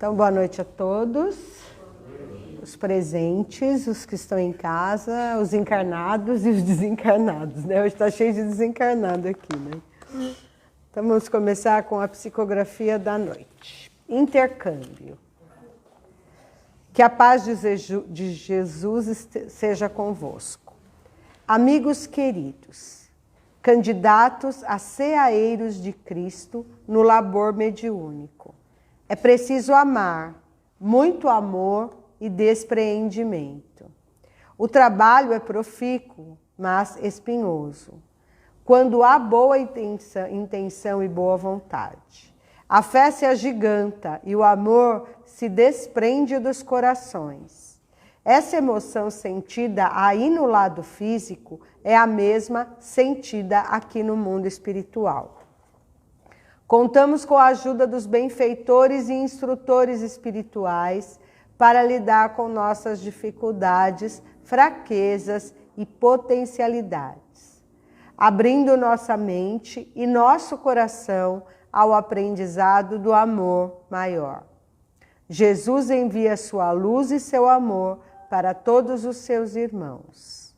Então, boa noite a todos, os presentes, os que estão em casa, os encarnados e os desencarnados, né? Hoje está cheio de desencarnado aqui, né? Então, vamos começar com a psicografia da noite. Intercâmbio. Que a paz de Jesus seja convosco. Amigos queridos, candidatos a ceaeiros de Cristo no labor mediúnico. É preciso amar, muito amor e despreendimento. O trabalho é profícuo, mas espinhoso, quando há boa intenção e boa vontade. A fé se agiganta e o amor se desprende dos corações. Essa emoção sentida aí no lado físico é a mesma sentida aqui no mundo espiritual. Contamos com a ajuda dos benfeitores e instrutores espirituais para lidar com nossas dificuldades, fraquezas e potencialidades, abrindo nossa mente e nosso coração ao aprendizado do amor maior. Jesus envia sua luz e seu amor para todos os seus irmãos.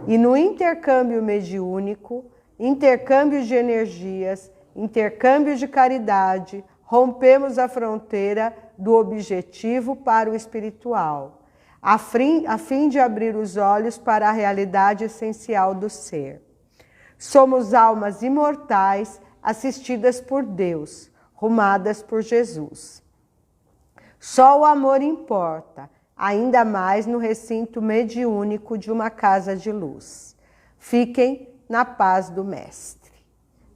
E no intercâmbio mediúnico, intercâmbio de energias, intercâmbio de caridade, rompemos a fronteira do objetivo para o espiritual, a fim de abrir os olhos para a realidade essencial do ser. Somos almas imortais, assistidas por Deus, rumadas por Jesus. Só o amor importa, ainda mais no recinto mediúnico de uma casa de luz. Fiquem na paz do Mestre.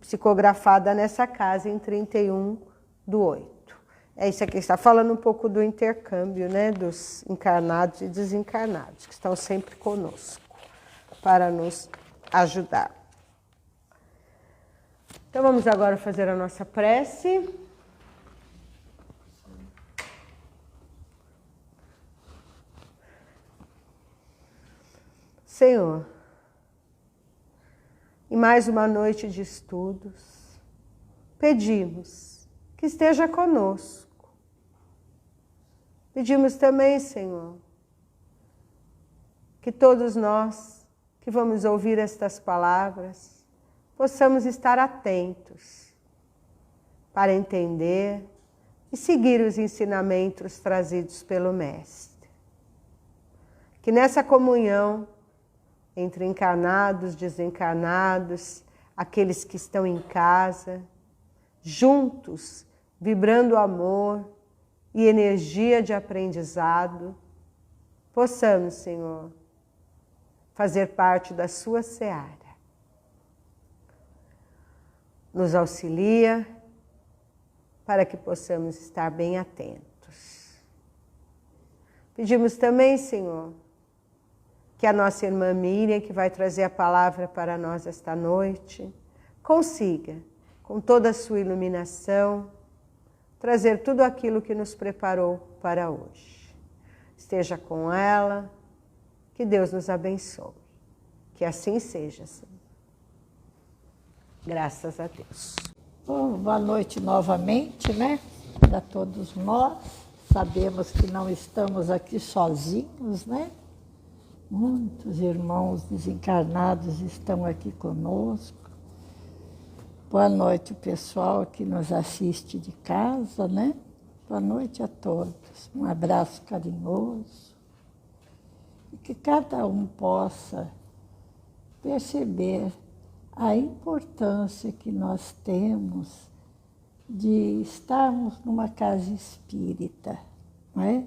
Psicografada nessa casa em 31/8. É isso aqui, está falando um pouco do intercâmbio, né, dos encarnados e desencarnados, que estão sempre conosco, para nos ajudar. Então vamos agora fazer a nossa prece. Senhor, em mais uma noite de estudos, pedimos que esteja conosco. Pedimos também, Senhor, que todos nós que vamos ouvir estas palavras possamos estar atentos para entender e seguir os ensinamentos trazidos pelo Mestre. Que nessa comunhão entre encarnados, desencarnados, aqueles que estão em casa, juntos, vibrando amor e energia de aprendizado, possamos, Senhor, fazer parte da sua seara. Nos auxilia para que possamos estar bem atentos. Pedimos também, Senhor, que a nossa irmã Miriam, que vai trazer a palavra para nós esta noite, consiga, com toda a sua iluminação, trazer tudo aquilo que nos preparou para hoje. Esteja com ela, que Deus nos abençoe. Que assim seja, Senhor. Graças a Deus. Boa noite novamente, né? Para todos nós. Sabemos que não estamos aqui sozinhos, né? Muitos irmãos desencarnados estão aqui conosco. Boa noite, o pessoal que nos assiste de casa, né? Boa noite a todos. Um abraço carinhoso. E que cada um possa perceber a importância que nós temos de estarmos numa casa espírita, não é?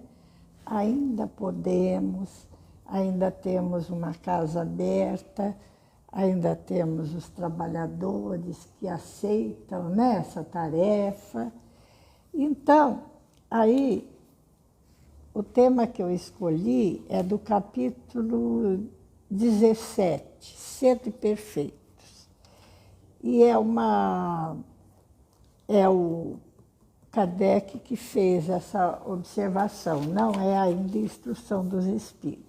Ainda podemos, ainda temos uma casa aberta, ainda temos os trabalhadores que aceitam, né, essa tarefa. Então, aí, o tema que eu escolhi é do capítulo 17, Sede Perfeitos. E é o Kardec que fez essa observação, não é ainda instrução dos Espíritos.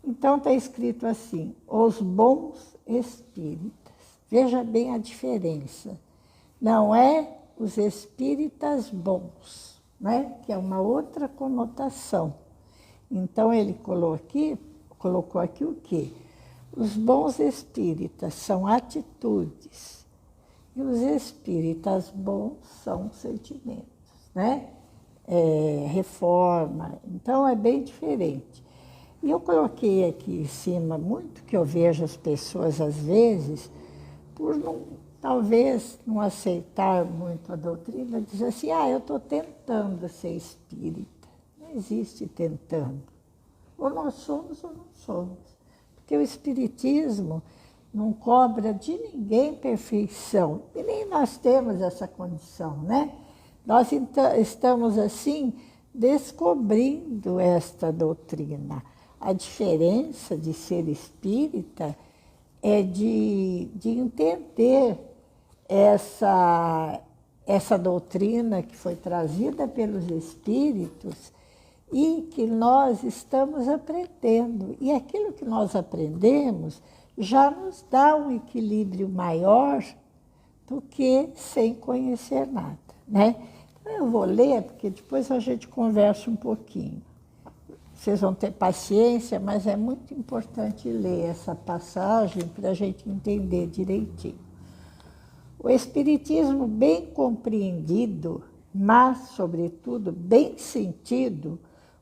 Então está escrito assim, os bons espíritas. Veja bem a diferença. Não é os espíritas bons, né? Que é uma outra conotação. Então, ele colocou aqui o quê? Os bons espíritas são atitudes e os espíritas bons são sentimentos, né? Reforma, então é bem diferente. E eu coloquei aqui em cima muito que eu vejo as pessoas às vezes, por talvez não aceitar muito a doutrina, dizer assim, eu estou tentando ser espírita. Não existe tentando. Ou nós somos ou não somos. Porque o espiritismo não cobra de ninguém perfeição. E nem nós temos essa condição, né? Nós estamos, assim, descobrindo esta doutrina. A diferença de ser espírita é de entender essa doutrina que foi trazida pelos espíritos e que nós estamos aprendendo. E aquilo que nós aprendemos já nos dá um equilíbrio maior do que sem conhecer nada, né? Então, eu vou ler, porque depois a gente conversa um pouquinho. Vocês vão ter paciência, mas é muito importante ler essa passagem para a gente entender direitinho. O Espiritismo bem compreendido, mas, sobretudo, bem sentido,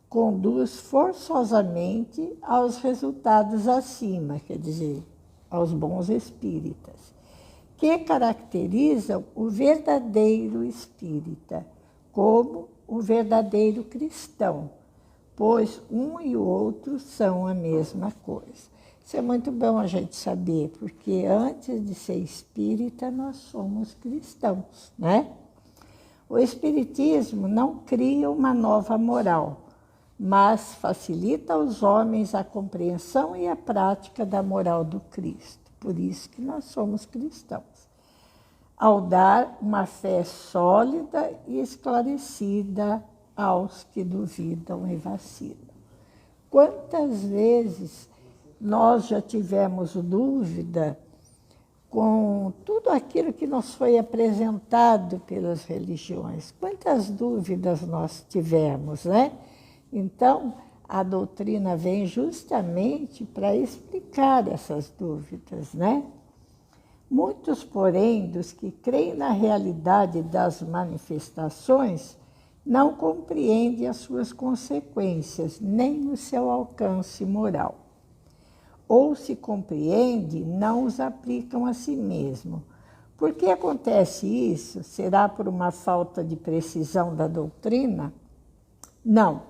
conduz forçosamente aos resultados acima, quer dizer, aos bons espíritas, que caracterizam o verdadeiro espírita como o verdadeiro cristão, pois um e o outro são a mesma coisa. Isso é muito bom a gente saber, porque antes de ser espírita, nós somos cristãos, né? O Espiritismo não cria uma nova moral, mas facilita aos homens a compreensão e a prática da moral do Cristo. Por isso que nós somos cristãos. Ao dar uma fé sólida e esclarecida aos que duvidam e vacilam. Quantas vezes nós já tivemos dúvida com tudo aquilo que nos foi apresentado pelas religiões? Quantas dúvidas nós tivemos, né? Então, a doutrina vem justamente para explicar essas dúvidas, né? Muitos, porém, dos que creem na realidade das manifestações não compreendem as suas consequências, nem o seu alcance moral. Ou, se compreendem, não os aplicam a si mesmo. Por que acontece isso? Será por uma falta de precisão da doutrina? Não,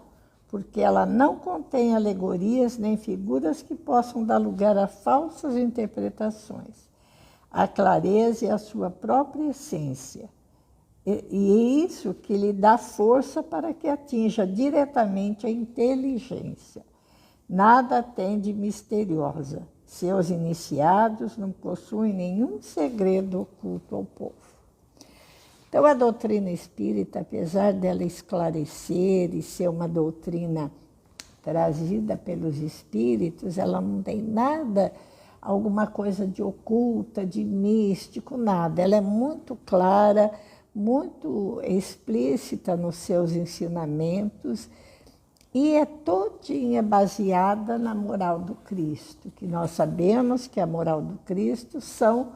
porque ela não contém alegorias nem figuras que possam dar lugar a falsas interpretações. A clareza é a sua própria essência. E é isso que lhe dá força para que atinja diretamente a inteligência. Nada tem de misteriosa. Seus iniciados não possuem nenhum segredo oculto ao povo. Então, a doutrina espírita, apesar dela esclarecer e ser uma doutrina trazida pelos espíritos, ela não tem nada, alguma coisa de oculta, de místico, nada. Ela é muito clara, muito explícita nos seus ensinamentos e é todinha baseada na moral do Cristo, que nós sabemos que a moral do Cristo são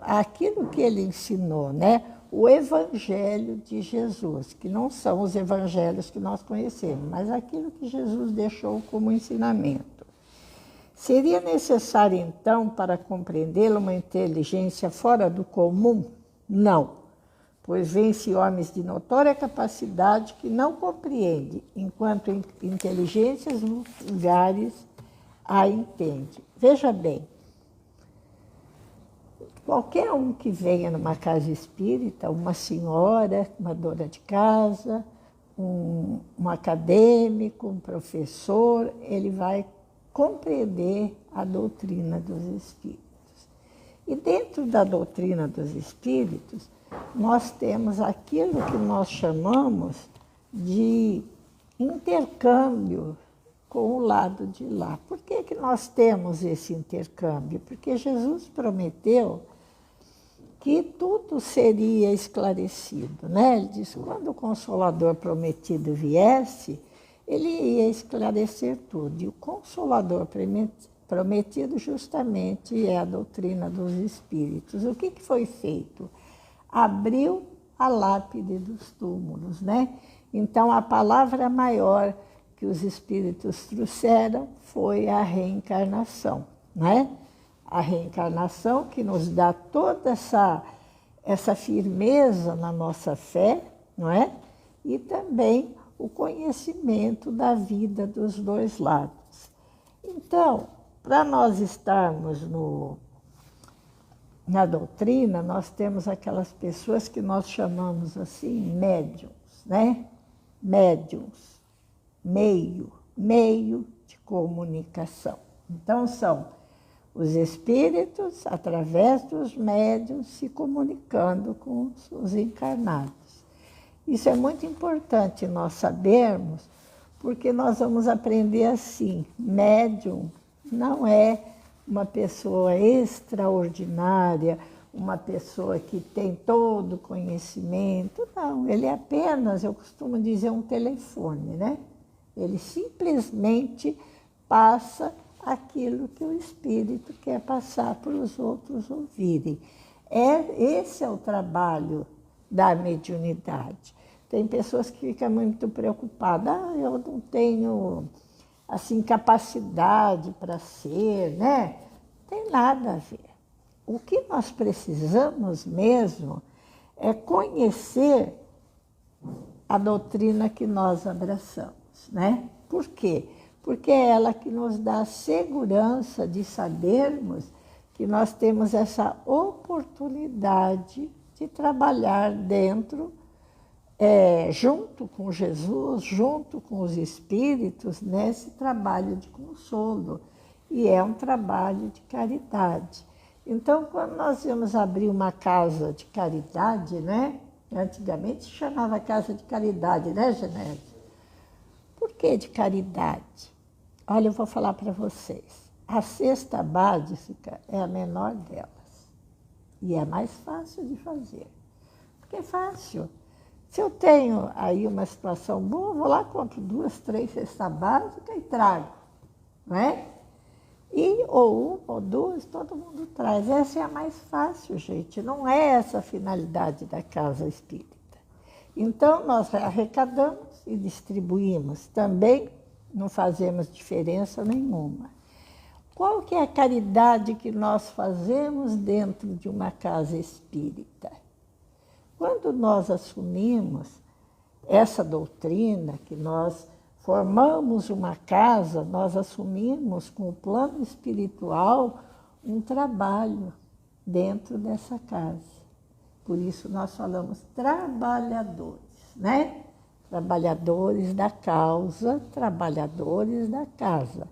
aquilo que ele ensinou, né? O Evangelho de Jesus, que não são os evangelhos que nós conhecemos, mas aquilo que Jesus deixou como ensinamento. Seria necessário, então, para compreendê-lo, uma inteligência fora do comum? Não, pois vence homens de notória capacidade que não compreende, enquanto inteligências vulgares a entende. Veja bem, qualquer um que venha numa casa espírita, uma senhora, uma dona de casa, um acadêmico, um professor, ele vai compreender a doutrina dos espíritos. E dentro da doutrina dos espíritos, nós temos aquilo que nós chamamos de intercâmbio com o lado de lá. Por que que nós temos esse intercâmbio? Porque Jesus prometeu que tudo seria esclarecido, né? Ele diz, quando o Consolador prometido viesse, ele ia esclarecer tudo. E o Consolador prometido justamente é a doutrina dos Espíritos. O que foi feito? Abriu a lápide dos túmulos, né? Então, a palavra maior que os Espíritos trouxeram foi a reencarnação, né? A reencarnação que nos dá toda essa firmeza na nossa fé, não é? E também o conhecimento da vida dos dois lados. Então, para nós estarmos na doutrina, nós temos aquelas pessoas que nós chamamos assim, médiums, né? Médiums, meio de comunicação. Então, são os espíritos, através dos médiuns, se comunicando com os encarnados. Isso é muito importante nós sabermos, porque nós vamos aprender assim, médium não é uma pessoa extraordinária, uma pessoa que tem todo o conhecimento, não, ele é apenas, eu costumo dizer, um telefone, né? Ele simplesmente passa aquilo que o espírito quer passar para os outros ouvirem. Esse é o trabalho da mediunidade. Tem pessoas que ficam muito preocupadas, eu não tenho assim capacidade para ser, né? Não tem nada a ver. O que nós precisamos mesmo é conhecer a doutrina que nós abraçamos, né? Por quê? Porque é ela que nos dá a segurança de sabermos que nós temos essa oportunidade de trabalhar dentro, junto com Jesus, junto com os espíritos, nesse trabalho de consolo. E é um trabalho de caridade. Então, quando nós íamos abrir uma casa de caridade, né? Antigamente se chamava casa de caridade, né, Genésio? Por que de caridade? Olha, eu vou falar para vocês. A cesta básica é a menor delas. E é mais fácil de fazer. Porque é fácil. Se eu tenho aí uma situação boa, vou lá, compro 2, 3 cestas básicas e trago. Não é? Ou uma ou duas, todo mundo traz. Essa é a mais fácil, gente. Não é essa a finalidade da casa espírita. Então, nós arrecadamos e distribuímos. Também não fazemos diferença nenhuma. Qual que é a caridade que nós fazemos dentro de uma casa espírita? Quando nós assumimos essa doutrina, que nós formamos uma casa, nós assumimos com o plano espiritual um trabalho dentro dessa casa. Por isso nós falamos trabalhadores, né? Trabalhadores da causa, trabalhadores da casa.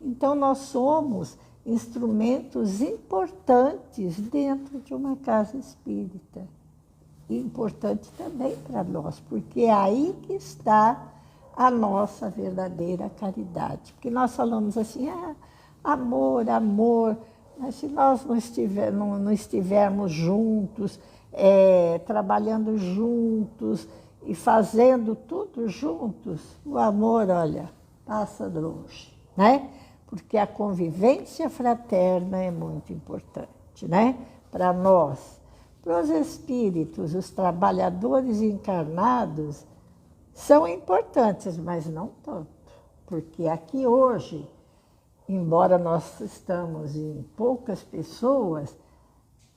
Então nós somos instrumentos importantes dentro de uma casa espírita. E importante também para nós, porque é aí que está a nossa verdadeira caridade. Porque nós falamos assim, amor, amor, mas se nós não estivermos juntos, trabalhando juntos e fazendo tudo juntos, o amor, olha, passa longe, né? Porque a convivência fraterna é muito importante, né? Para nós. Para os espíritos, os trabalhadores encarnados são importantes, mas não tanto. Porque aqui hoje, embora nós estamos em poucas pessoas,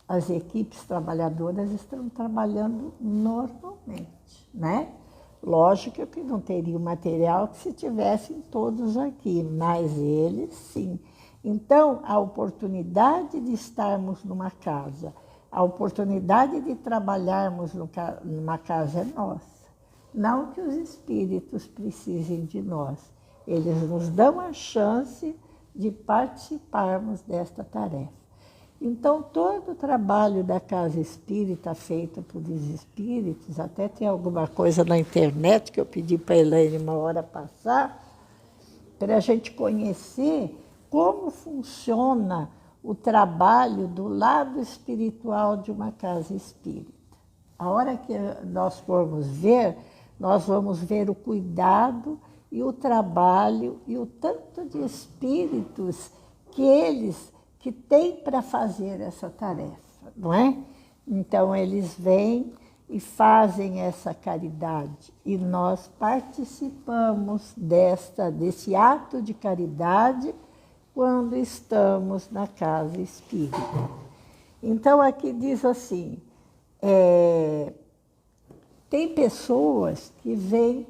as equipes trabalhadoras estão trabalhando normalmente, né? Lógico que não teria o material que se tivessem todos aqui, mas eles sim. Então, a oportunidade de estarmos numa casa, a oportunidade de trabalharmos numa casa é nossa. Não que os espíritos precisem de nós. Eles nos dão a chance de participarmos desta tarefa. Então, todo o trabalho da casa espírita feito por espíritos, até tem alguma coisa na internet que eu pedi para a Elaine uma hora passar, para a gente conhecer como funciona o trabalho do lado espiritual de uma casa espírita. A hora que nós formos ver, nós vamos ver o cuidado e o trabalho e o tanto de espíritos que têm para fazer essa tarefa, não é? Então, eles vêm e fazem essa caridade. E nós participamos desse ato de caridade quando estamos na casa espírita. Então, aqui diz assim, tem pessoas que vêm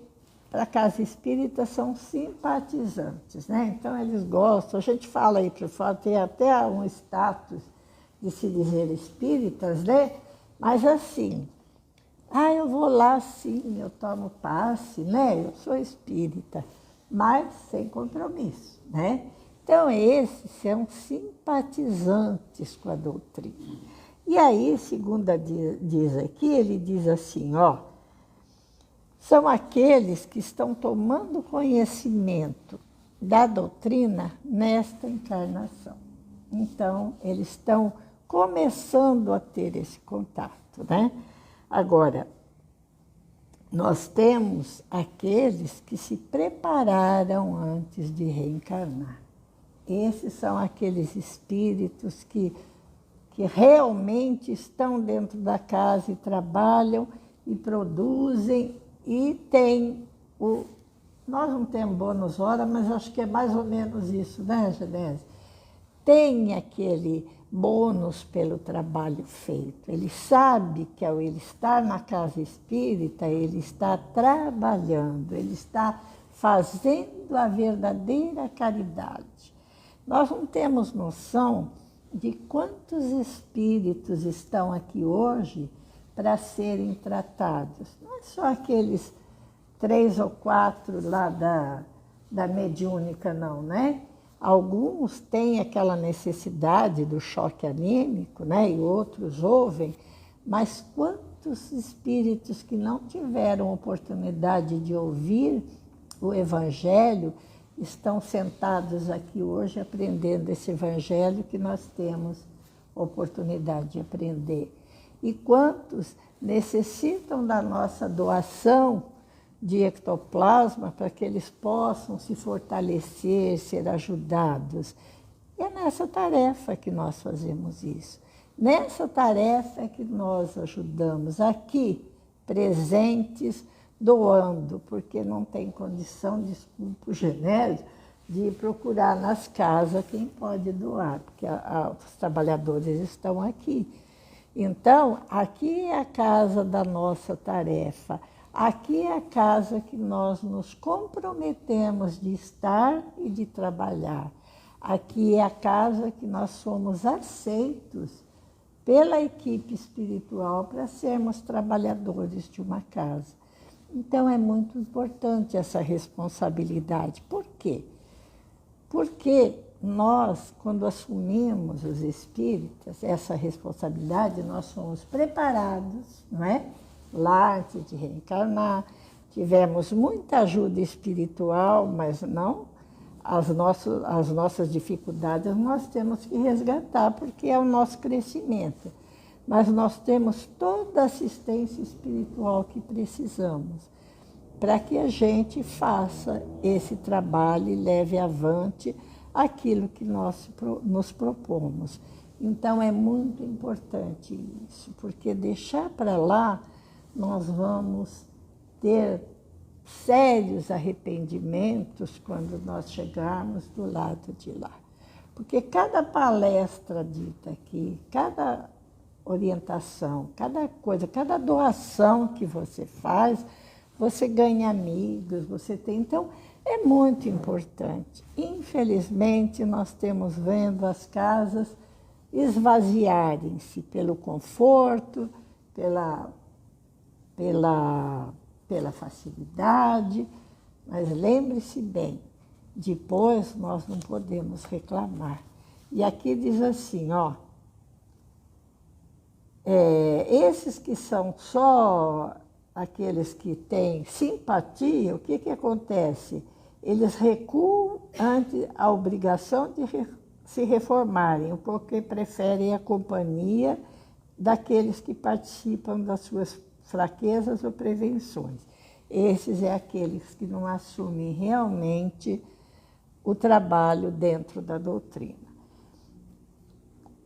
para a casa espírita, são simpatizantes, né? Então, eles gostam, a gente fala aí para fora, tem até um status de se dizer espíritas, né? Mas assim, eu vou lá sim, eu tomo passe, né? Eu sou espírita, mas sem compromisso, né? Então, esses são simpatizantes com a doutrina. E aí, segundo diz aqui, ele diz assim, são aqueles que estão tomando conhecimento da doutrina nesta encarnação. Então, eles estão começando a ter esse contato, né? Agora, nós temos aqueles que se prepararam antes de reencarnar. Esses são aqueles espíritos que realmente estão dentro da casa e trabalham e produzem e têm nós não temos bônus hora, mas acho que é mais ou menos isso, né, Genésio? Tem aquele bônus pelo trabalho feito. Ele sabe que ao ele estar na casa espírita, ele está trabalhando, ele está fazendo a verdadeira caridade. Nós não temos noção de quantos espíritos estão aqui hoje para serem tratados. Não é só aqueles 3 ou 4 lá da mediúnica, não, né? Alguns têm aquela necessidade do choque anímico, né? E outros ouvem, mas quantos espíritos que não tiveram oportunidade de ouvir o Evangelho estão sentados aqui hoje aprendendo esse Evangelho que nós temos oportunidade de aprender. E quantos necessitam da nossa doação de ectoplasma para que eles possam se fortalecer, ser ajudados. E é nessa tarefa que nós fazemos isso. Nessa tarefa é que nós ajudamos aqui, presentes, doando, porque não tem condição, desculpa o Genésio, de procurar nas casas quem pode doar, porque os trabalhadores estão aqui. Então, aqui é a casa da nossa tarefa. Aqui é a casa que nós nos comprometemos de estar e de trabalhar. Aqui é a casa que nós somos aceitos pela equipe espiritual para sermos trabalhadores de uma casa. Então, é muito importante essa responsabilidade. Por quê? Porque nós, quando assumimos os espíritas, essa responsabilidade, nós somos preparados, não é? Lá, antes de reencarnar, tivemos muita ajuda espiritual, mas não as nossas dificuldades nós temos que resgatar, porque é o nosso crescimento. Mas nós temos toda a assistência espiritual que precisamos para que a gente faça esse trabalho e leve avante aquilo que nós nos propomos. Então, é muito importante isso, porque deixar para lá nós vamos ter sérios arrependimentos quando nós chegarmos do lado de lá. Porque cada palestra dita aqui, cada orientação, cada coisa, cada doação que você faz, você ganha amigos, você tem... Então, é muito importante. Infelizmente, nós temos vendo as casas esvaziarem-se pelo conforto, pela facilidade, mas lembre-se bem, depois nós não podemos reclamar. E aqui diz assim, esses que são só aqueles que têm simpatia, o que acontece? Eles recuam ante a obrigação de se reformarem, porque preferem a companhia daqueles que participam das suas fraquezas ou prevenções. Esses é aqueles que não assumem realmente o trabalho dentro da doutrina.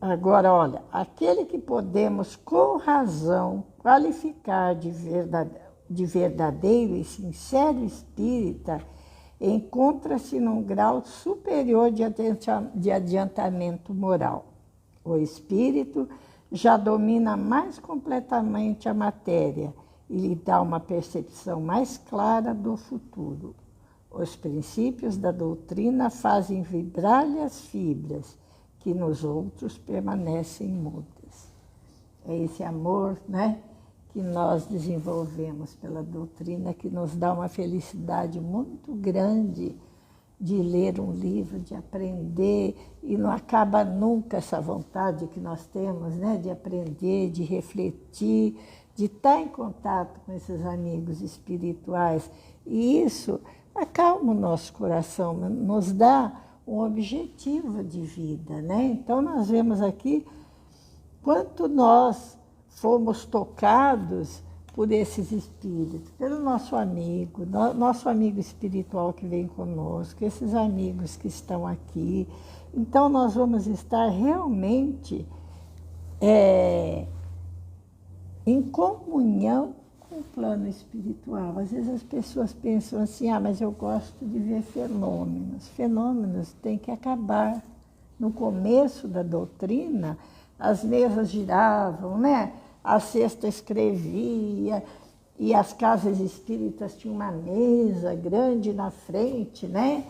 Agora, olha, aquele que podemos com razão qualificar de verdadeiro e sincero espírita encontra-se num grau superior de adiantamento moral. O espírito já domina mais completamente a matéria e lhe dá uma percepção mais clara do futuro. Os princípios da doutrina fazem vibrar-lhe as fibras, que nos outros permanecem mudas. É esse amor, né, que nós desenvolvemos pela doutrina, que nos dá uma felicidade muito grande de ler um livro, de aprender, e não acaba nunca essa vontade que nós temos, né, de aprender, de refletir, de estar em contato com esses amigos espirituais. E isso acalma o nosso coração, nos dá um objetivo de vida, né? Então, nós vemos aqui quanto nós fomos tocados por esses espíritos, pelo nosso amigo espiritual que vem conosco, esses amigos que estão aqui. Então, nós vamos estar realmente em comunhão com o plano espiritual. Às vezes as pessoas pensam assim, mas eu gosto de ver fenômenos. Fenômenos têm que acabar. No começo da doutrina, as mesas giravam, né? A cesta escrevia, e as casas espíritas tinham uma mesa grande na frente, né?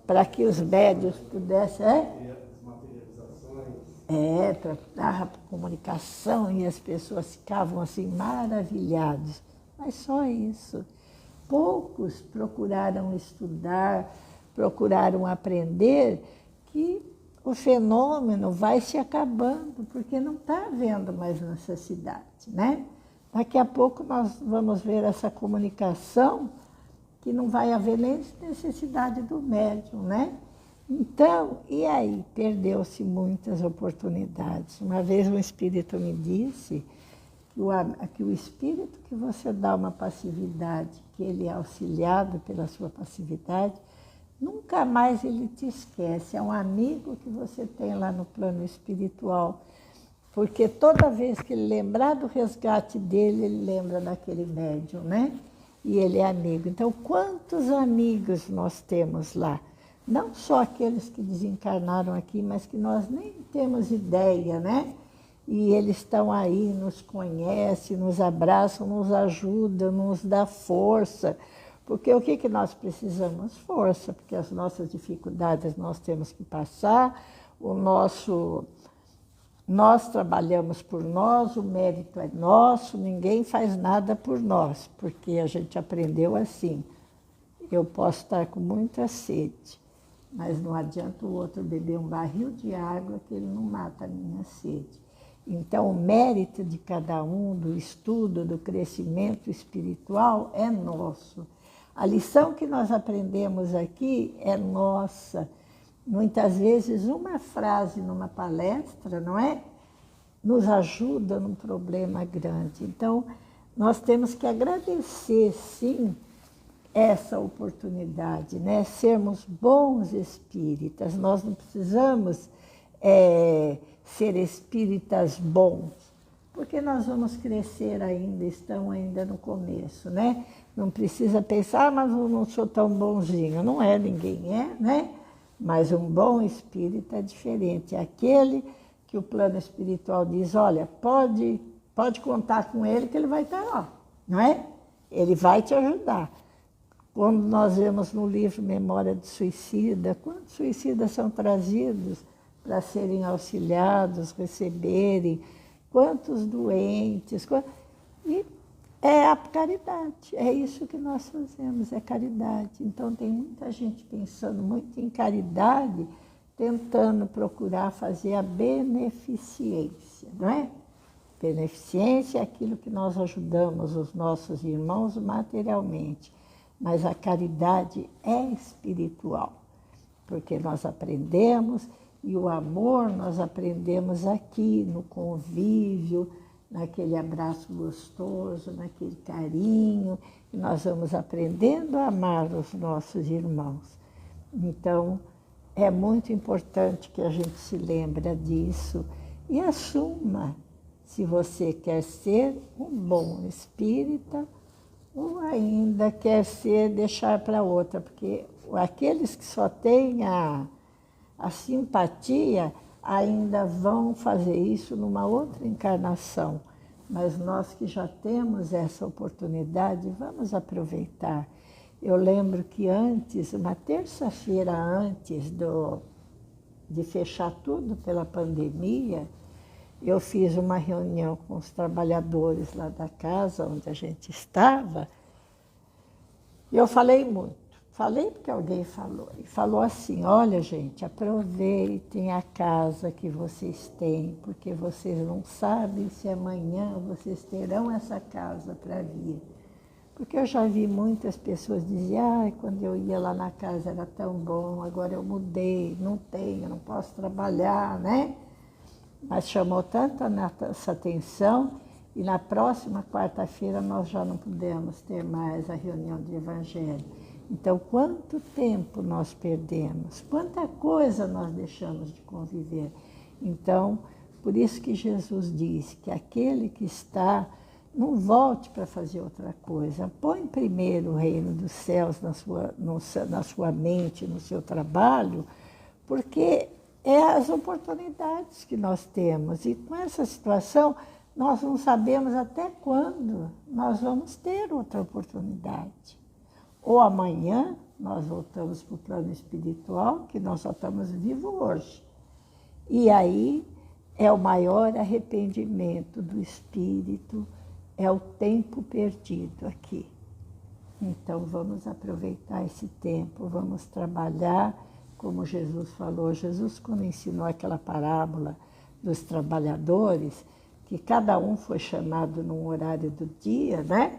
Para que os médios pudessem... tratava por comunicação, e as pessoas ficavam assim maravilhadas. Mas só isso. Poucos procuraram estudar, procuraram aprender que o fenômeno vai se acabando, porque não está havendo mais necessidade, né? Daqui a pouco nós vamos ver essa comunicação que não vai haver nem necessidade do médium, né? Então, e aí? Perdeu-se muitas oportunidades. Uma vez um espírito me disse que o espírito que você dá uma passividade, que ele é auxiliado pela sua passividade, nunca mais ele te esquece. É um amigo que você tem lá no plano espiritual. Porque toda vez que ele lembrar do resgate dele, ele lembra daquele médium, né? E ele é amigo. Então, quantos amigos nós temos lá? Não só aqueles que desencarnaram aqui, mas que nós nem temos ideia, né? E eles estão aí, nos conhecem, nos abraçam, nos ajudam, nos dão força. Porque o que nós precisamos? Força, porque as nossas dificuldades nós temos que passar, nós trabalhamos por nós, o mérito é nosso, ninguém faz nada por nós, porque a gente aprendeu assim. Eu posso estar com muita sede, mas não adianta o outro beber um barril de água que ele não mata a minha sede. Então, o mérito de cada um, do estudo, do crescimento espiritual é nosso. A lição que nós aprendemos aqui é nossa. Muitas vezes uma frase numa palestra, não é? Nos ajuda num problema grande. Então, nós temos que agradecer, sim, essa oportunidade, né? Sermos bons espíritas. Nós não precisamos ser espíritas bons, porque nós vamos crescer ainda, estamos ainda no começo, né? Não precisa pensar, mas eu não sou tão bonzinho. Não é, ninguém é, né? Mas um bom espírito é diferente. É aquele que o plano espiritual diz, olha, pode contar com ele que ele vai estar lá, não é? Ele vai te ajudar. Quando nós vemos no livro Memória do Suicida, quantos suicidas são trazidos para serem auxiliados, receberem, quantos doentes, e é a caridade, é isso que nós fazemos, é caridade. Então tem muita gente pensando muito em caridade, tentando procurar fazer a beneficência, não é? Beneficência é aquilo que nós ajudamos os nossos irmãos materialmente, mas a caridade é espiritual, porque nós aprendemos E o amor nós aprendemos aqui, no convívio, naquele abraço gostoso, naquele carinho, e nós vamos aprendendo a amar os nossos irmãos. Então, é muito importante que a gente se lembre disso e assuma se você quer ser um bom espírita ou ainda quer ser deixar para outra, porque aqueles que só têm a simpatia ainda vão fazer isso numa outra encarnação. Mas nós que já temos essa oportunidade, vamos aproveitar. Eu lembro que antes, uma terça-feira antes de fechar tudo pela pandemia, eu fiz uma reunião com os trabalhadores lá da casa onde a gente estava, e eu falei muito. Falei porque alguém falou. E falou assim, olha gente, aproveitem a casa que vocês têm, porque vocês não sabem se amanhã vocês terão essa casa para vir. Porque eu já vi muitas pessoas dizer, quando eu ia lá na casa era tão bom, agora eu mudei, não tenho, não posso trabalhar, né? Mas chamou tanta nossa atenção e na próxima quarta-feira nós já não pudemos ter mais a reunião de evangelho. Então, quanto tempo nós perdemos, quanta coisa nós deixamos de conviver. Então, por isso que Jesus disse que aquele que está, não volte para fazer outra coisa. Põe primeiro o reino dos céus na sua mente, no seu trabalho, porque é as oportunidades que nós temos. E com essa situação, nós não sabemos até quando nós vamos ter outra oportunidade. Ou amanhã nós voltamos para o plano espiritual, que nós só estamos vivos hoje. E aí é o maior arrependimento do espírito, é o tempo perdido aqui. Então vamos aproveitar esse tempo, vamos trabalhar, como Jesus falou. Jesus, quando ensinou aquela parábola dos trabalhadores, que cada um foi chamado num horário do dia, né?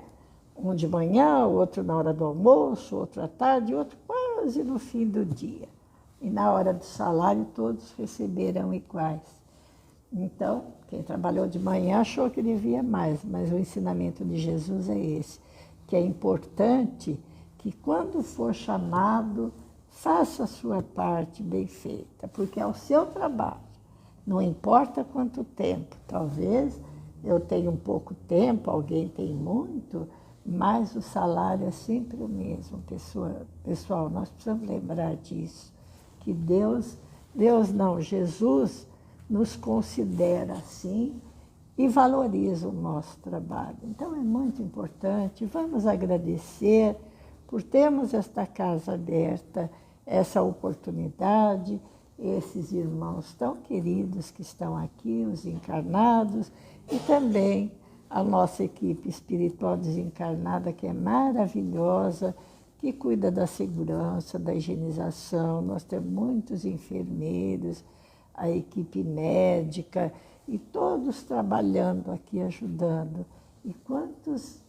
Um de manhã, outro na hora do almoço, outro à tarde, outro quase no fim do dia. E na hora do salário todos receberão iguais. Então, quem trabalhou de manhã achou que devia mais, mas o ensinamento de Jesus é esse, que é importante que quando for chamado, faça a sua parte bem feita, porque é o seu trabalho. Não importa quanto tempo, talvez eu tenha um pouco tempo, alguém tem muito, mas o salário é sempre o mesmo, pessoal, nós precisamos lembrar disso, que Jesus nos considera assim e valoriza o nosso trabalho. Então é muito importante, vamos agradecer por termos esta casa aberta, essa oportunidade, esses irmãos tão queridos que estão aqui, os encarnados, e também a nossa equipe espiritual desencarnada, que é maravilhosa, que cuida da segurança, da higienização. Nós temos muitos enfermeiros, a equipe médica, e todos trabalhando aqui, ajudando. E quantos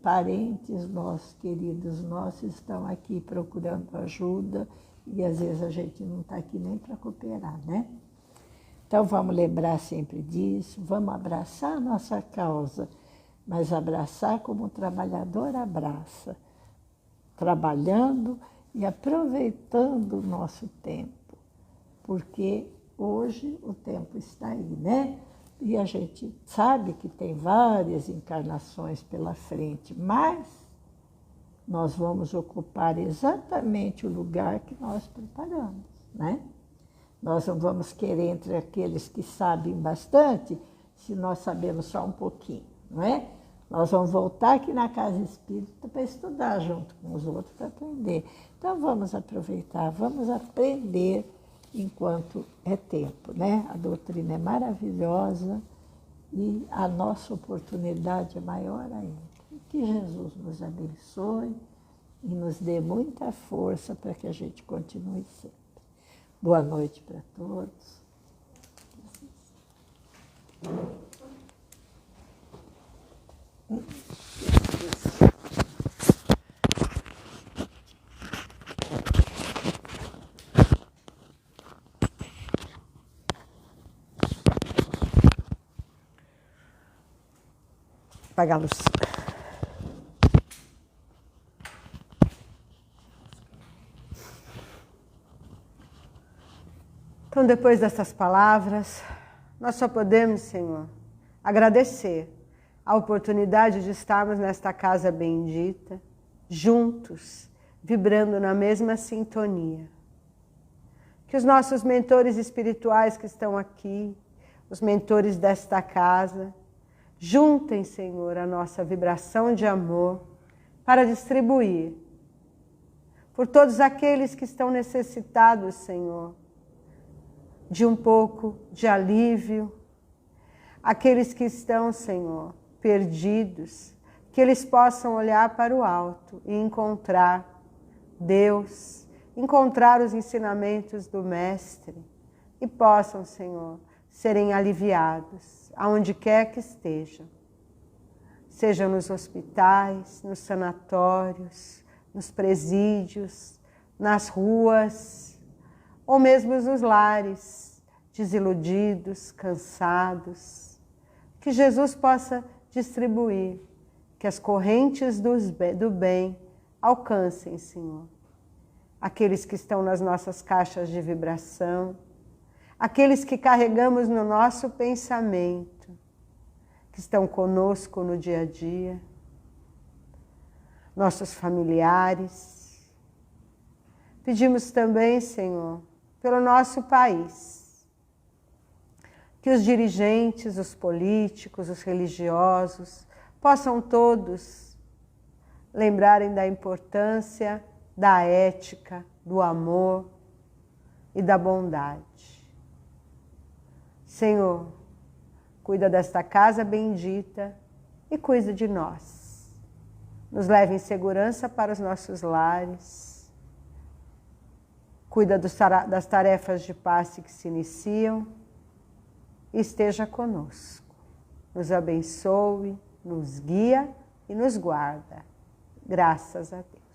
parentes nossos, queridos nossos, estão aqui procurando ajuda, e às vezes a gente não está aqui nem para cooperar, né? Então vamos lembrar sempre disso, vamos abraçar a nossa causa, mas abraçar como o trabalhador abraça, trabalhando e aproveitando o nosso tempo, porque hoje o tempo está aí, né? E a gente sabe que tem várias encarnações pela frente, mas nós vamos ocupar exatamente o lugar que nós preparamos, né? Nós não vamos querer entre aqueles que sabem bastante, se nós sabemos só um pouquinho, não é? Nós vamos voltar aqui na casa espírita para estudar junto com os outros, para aprender. Então vamos aproveitar, vamos aprender enquanto é tempo, né? A doutrina é maravilhosa e a nossa oportunidade é maior ainda. Que Jesus nos abençoe e nos dê muita força para que a gente continue sempre. Boa noite para todos. Apagar a luz. Então, depois dessas palavras, nós só podemos, Senhor, agradecer a oportunidade de estarmos nesta casa bendita, juntos, vibrando na mesma sintonia. Que os nossos mentores espirituais que estão aqui, os mentores desta casa, juntem, Senhor, a nossa vibração de amor para distribuir por todos aqueles que estão necessitados, Senhor, de um pouco de alívio, aqueles que estão, Senhor, perdidos, que eles possam olhar para o alto e encontrar Deus, encontrar os ensinamentos do Mestre e possam, Senhor, serem aliviados, aonde quer que estejam. Seja nos hospitais, nos sanatórios, nos presídios, nas ruas, ou mesmo nos lares, desiludidos, cansados. Que Jesus possa distribuir, que as correntes do bem alcancem, Senhor, aqueles que estão nas nossas caixas de vibração, aqueles que carregamos no nosso pensamento, que estão conosco no dia a dia, nossos familiares. Pedimos também, Senhor, pelo nosso país, que os dirigentes, os políticos, os religiosos, possam todos lembrarem da importância da ética, do amor e da bondade. Senhor, cuida desta casa bendita e cuida de nós. Nos leve em segurança para os nossos lares. Cuida das tarefas de passe que se iniciam e esteja conosco. Nos abençoe, nos guia e nos guarda. Graças a Deus.